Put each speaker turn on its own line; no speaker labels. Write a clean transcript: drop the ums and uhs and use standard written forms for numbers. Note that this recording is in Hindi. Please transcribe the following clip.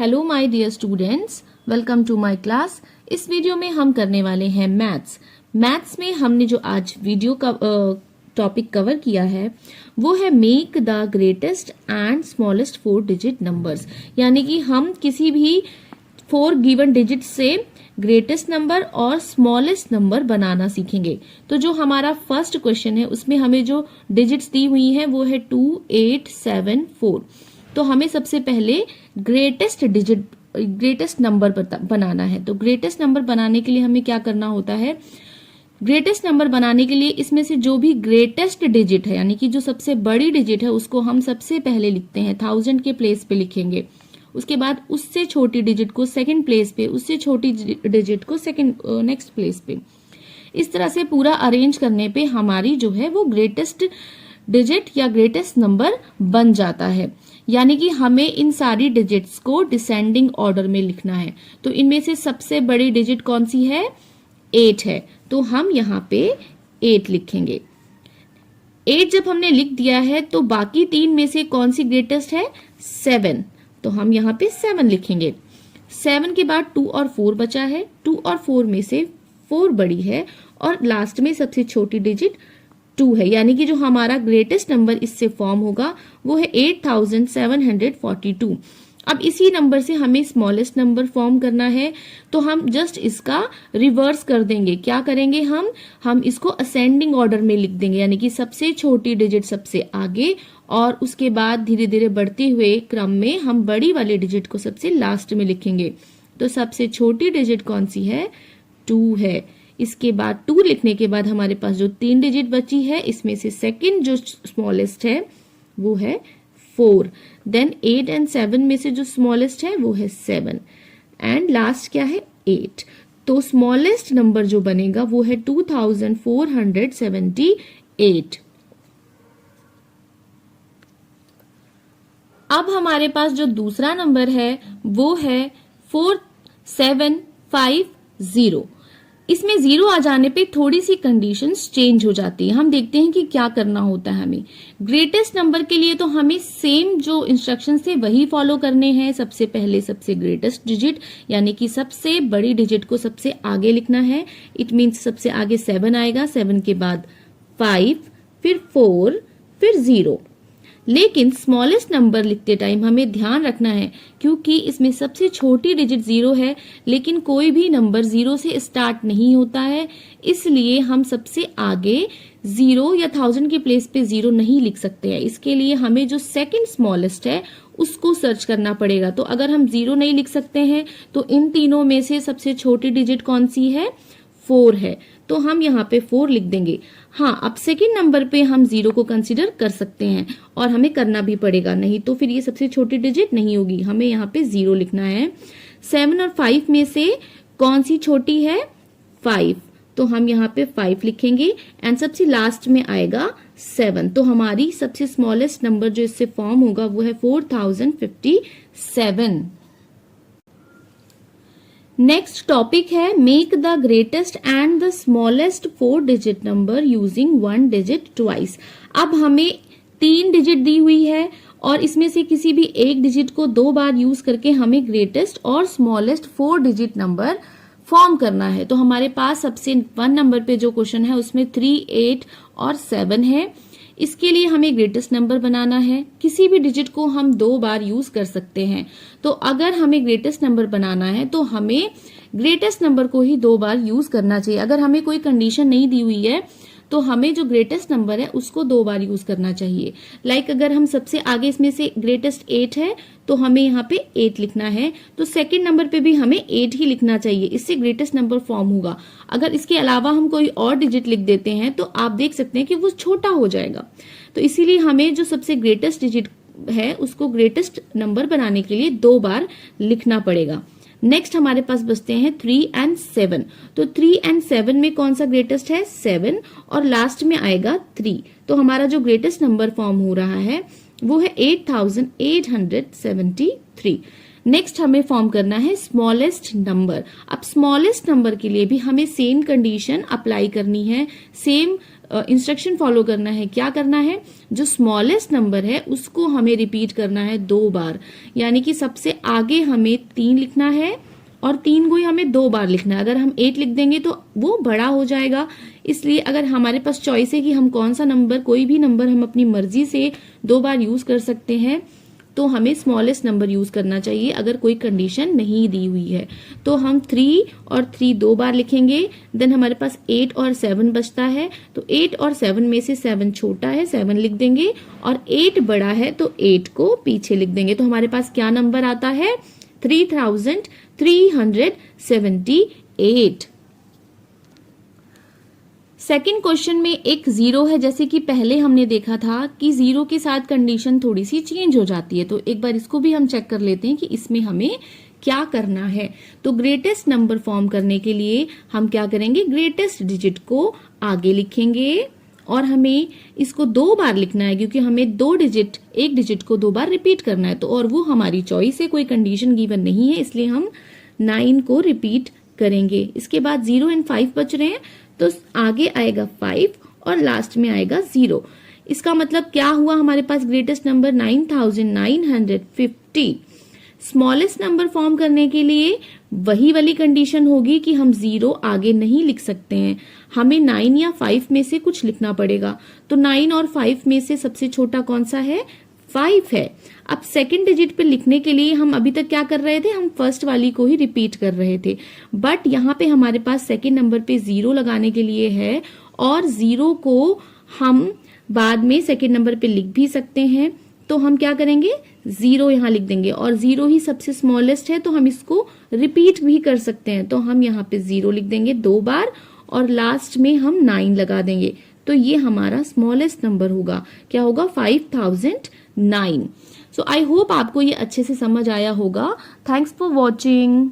Hello my dear students, welcome to my class. इस वीडियो में हम करने वाले हैं मैथ्स में हमने जो आज वीडियो का टॉपिक कवर किया है वो है make the greatest and smallest 4 digit numbers. यानी कि हम किसी भी 4 गिवन डिजिट से ग्रेटेस्ट नंबर और स्मॉलेस्ट नंबर बनाना सीखेंगे। तो जो हमारा फर्स्ट क्वेश्चन है उसमें हमें जो डिजिट्स दी हुई हैं वो है 2, 8, 7, 4। तो हमें सबसे पहले ग्रेटेस्ट नंबर बनाना है। तो ग्रेटेस्ट नंबर बनाने के लिए हमें क्या करना होता है? ग्रेटेस्ट नंबर बनाने के लिए इसमें से जो भी ग्रेटेस्ट डिजिट है यानी कि जो सबसे बड़ी डिजिट है उसको हम सबसे पहले लिखते हैं, 1000 के प्लेस पे लिखेंगे। उसके बाद उससे छोटी डिजिट को सेकंड प्लेस पे, उससे छोटी डिजिट को नेक्स्ट प्लेस पे। इस तरह से पूरा अरेंज करने पे हमारी जो है वो ग्रेटेस्ट डिजिट या ग्रेटेस्ट नंबर बन जाता है। यानी कि हमें इन सारी डिजिट्स को डिसेंडिंग ऑर्डर में लिखना है। तो इनमें से सबसे बड़ी डिजिट कौन सी है? 8 है। तो हम यहाँ पे 8 लिखेंगे। 8 जब हमने लिख दिया है तो बाकी 3 में से कौन सी ग्रेटेस्ट है? 7। तो हम यहाँ पे 7 लिखेंगे। 7 के बाद 2 और 4 बचा है। 2 और 4 में से 4 बड़ी है और लास्ट में सबसे छोटी डिजिट 2 है। यानी कि जो हमारा ग्रेटेस्ट नंबर इससे फॉर्म होगा वो है 8742। अब इसी नंबर से हमें स्मॉलेस्ट नंबर फॉर्म करना है। तो हम जस्ट इसका रिवर्स कर देंगे। क्या करेंगे? हम इसको असेंडिंग ऑर्डर में लिख देंगे। यानी कि सबसे छोटी डिजिट सबसे आगे और उसके बाद धीरे धीरे बढ़ते हुए क्रम में हम बड़ी वाली डिजिट को सबसे लास्ट में लिखेंगे। तो सबसे छोटी डिजिट कौन सी है? 2 है। इसके बाद 2 लिखने के बाद हमारे पास जो 3 डिजिट बची है इसमें से सेकंड जो स्मॉलेस्ट है वो है 4। देन 8 एंड 7 में से जो स्मॉलेस्ट है वो है 7 एंड लास्ट क्या है? 8। तो स्मॉलेस्ट नंबर जो बनेगा वो है 2478। अब हमारे पास जो दूसरा नंबर है वो है 4750। इसमें 0 आ जाने पे थोड़ी सी कंडीशंस चेंज हो जाती है। हम देखते हैं कि क्या करना होता है हमें। ग्रेटेस्ट नंबर के लिए तो हमें सेम जो इंस्ट्रक्शंस थे वही फॉलो करने हैं। सबसे पहले सबसे ग्रेटेस्ट डिजिट यानी कि सबसे बड़ी डिजिट को सबसे आगे लिखना है। इट मीन्स सबसे आगे 7 आएगा, 7 के बाद 5, फिर 4, फिर 0। लेकिन स्मॉलेस्ट नंबर लिखते टाइम हमें ध्यान रखना है क्योंकि इसमें सबसे छोटी डिजिट 0 है लेकिन कोई भी नंबर 0 से स्टार्ट नहीं होता है। इसलिए हम सबसे आगे 0 या 1000 के प्लेस पे 0 नहीं लिख सकते हैं। इसके लिए हमें जो सेकंड स्मॉलेस्ट है उसको सर्च करना पड़ेगा। तो अगर हम 0 नहीं लिख सकते हैं तो इन तीनों में से सबसे छोटी डिजिट कौन सी है? 4 है। तो हम यहाँ पे 4 लिख देंगे। हाँ, अब सेकंड नंबर पे हम 0 को कंसीडर कर सकते हैं और हमें करना भी पड़ेगा, नहीं तो फिर ये सबसे छोटी डिजिट नहीं होगी। हमें यहाँ पे 0 लिखना है। 7 और 5 में से कौन सी छोटी है? 5। तो हम यहाँ पे 5 लिखेंगे एंड सबसे लास्ट में आएगा 7। तो हमारी सबसे स्मॉलेस्ट नंबर जो इससे फॉर्म होगा वो है 4057। नेक्स्ट टॉपिक है make the greatest and the smallest 4 digit number using 1 digit twice. अब हमें 3 डिजिट दी हुई है और इसमें से किसी भी एक डिजिट को 2 बार यूज करके हमें ग्रेटेस्ट और स्मॉलेस्ट 4 डिजिट नंबर फॉर्म करना है। तो हमारे पास सबसे 1 नंबर पे जो क्वेश्चन है उसमें 3, 8 और 7 है। इसके लिए हमें ग्रेटेस्ट नंबर बनाना है। किसी भी डिजिट को हम 2 बार यूज कर सकते हैं। तो अगर हमें ग्रेटेस्ट नंबर बनाना है तो हमें ग्रेटेस्ट नंबर को ही 2 बार यूज करना चाहिए। अगर हमें कोई कंडीशन नहीं दी हुई है तो हमें जो ग्रेटेस्ट नंबर है उसको 2 बार यूज करना चाहिए। लाइक अगर हम सबसे आगे इसमें से ग्रेटेस्ट 8 है तो हमें यहाँ पे 8 लिखना है। तो सेकंड नंबर पे भी हमें 8 ही लिखना चाहिए, इससे ग्रेटेस्ट नंबर फॉर्म होगा। अगर इसके अलावा हम कोई और डिजिट लिख देते हैं तो आप देख सकते हैं कि वो छोटा हो जाएगा। तो इसीलिए हमें जो सबसे ग्रेटेस्ट डिजिट है उसको ग्रेटेस्ट नंबर बनाने के लिए 2 बार लिखना पड़ेगा। नेक्स्ट हमारे पास बचते हैं 3 एंड 7। तो 3 एंड 7 में कौन सा ग्रेटेस्ट है? 7 और लास्ट में आएगा 3। तो हमारा जो ग्रेटेस्ट नंबर फॉर्म हो रहा है वो है 8873। नेक्स्ट हमें फॉर्म करना है स्मॉलेस्ट नंबर। अब स्मॉलेस्ट नंबर के लिए भी हमें सेम कंडीशन अप्लाई करनी है, सेम इंस्ट्रक्शन फॉलो करना है। क्या करना है, जो स्मॉलेस्ट नंबर है उसको हमें रिपीट करना है 2 बार, यानी कि सबसे आगे हमें 3 लिखना है और 3 को ही हमें 2 बार लिखना है। अगर हम 8 लिख देंगे तो वो बड़ा हो जाएगा, इसलिए अगर हमारे पास चॉइस है कि हम कौन सा नंबर, कोई भी नंबर हम अपनी मर्जी से 2 बार यूज कर सकते हैं, तो हमें स्मॉलेस्ट नंबर यूज करना चाहिए अगर कोई कंडीशन नहीं दी हुई है। तो हम 3 और 3 2 बार लिखेंगे, देन हमारे पास 8 और 7 बचता है, तो 8 और 7 में से 7 छोटा है 7 लिख देंगे, और 8 बड़ा है तो 8 को पीछे लिख देंगे। तो हमारे पास क्या नंबर आता है, 3378। सेकंड क्वेश्चन में एक 0 है, जैसे कि पहले हमने देखा था कि 0 के साथ कंडीशन थोड़ी सी चेंज हो जाती है। तो एक बार इसको भी हम चेक कर लेते हैं कि इसमें हमें क्या करना है। तो ग्रेटेस्ट नंबर फॉर्म करने के लिए हम क्या करेंगे, ग्रेटेस्ट डिजिट को आगे लिखेंगे और हमें इसको 2 बार लिखना है, क्योंकि हमें एक डिजिट को 2 बार रिपीट करना है। तो और वो हमारी चॉइस है, कोई कंडीशन गिवन नहीं है, इसलिए हम 9 को रिपीट करेंगे। इसके बाद 0 एंड 5 बच रहे हैं, तो आगे आएगा 5 और लास्ट में आएगा 0। इसका मतलब क्या हुआ, हमारे पास greatest number 9950। Smallest number form करने के लिए वही वाली कंडीशन होगी कि हम 0 आगे नहीं लिख सकते हैं, हमें 9 या 5 में से कुछ लिखना पड़ेगा। तो 9 और 5 में से सबसे छोटा कौन सा है, 5 है। अब सेकंड डिजिट पे लिखने के लिए हम अभी तक क्या कर रहे थे, हम फर्स्ट वाली को ही रिपीट कर रहे थे, बट यहाँ पे हमारे पास सेकंड नंबर पे 0 लगाने के लिए है, और 0 को हम बाद में सेकंड नंबर पे लिख भी सकते हैं। तो हम क्या करेंगे, 0 यहाँ लिख देंगे, और 0 ही सबसे स्मॉलेस्ट है तो हम इसको रिपीट भी कर सकते हैं। तो हम यहाँ पे 0 लिख देंगे 2 बार और लास्ट में हम 9 लगा देंगे। तो ये हमारा स्मॉलेस्ट नंबर होगा, क्या होगा, 5009। सो आई होप आपको ये अच्छे से समझ आया होगा। Thanks for watching.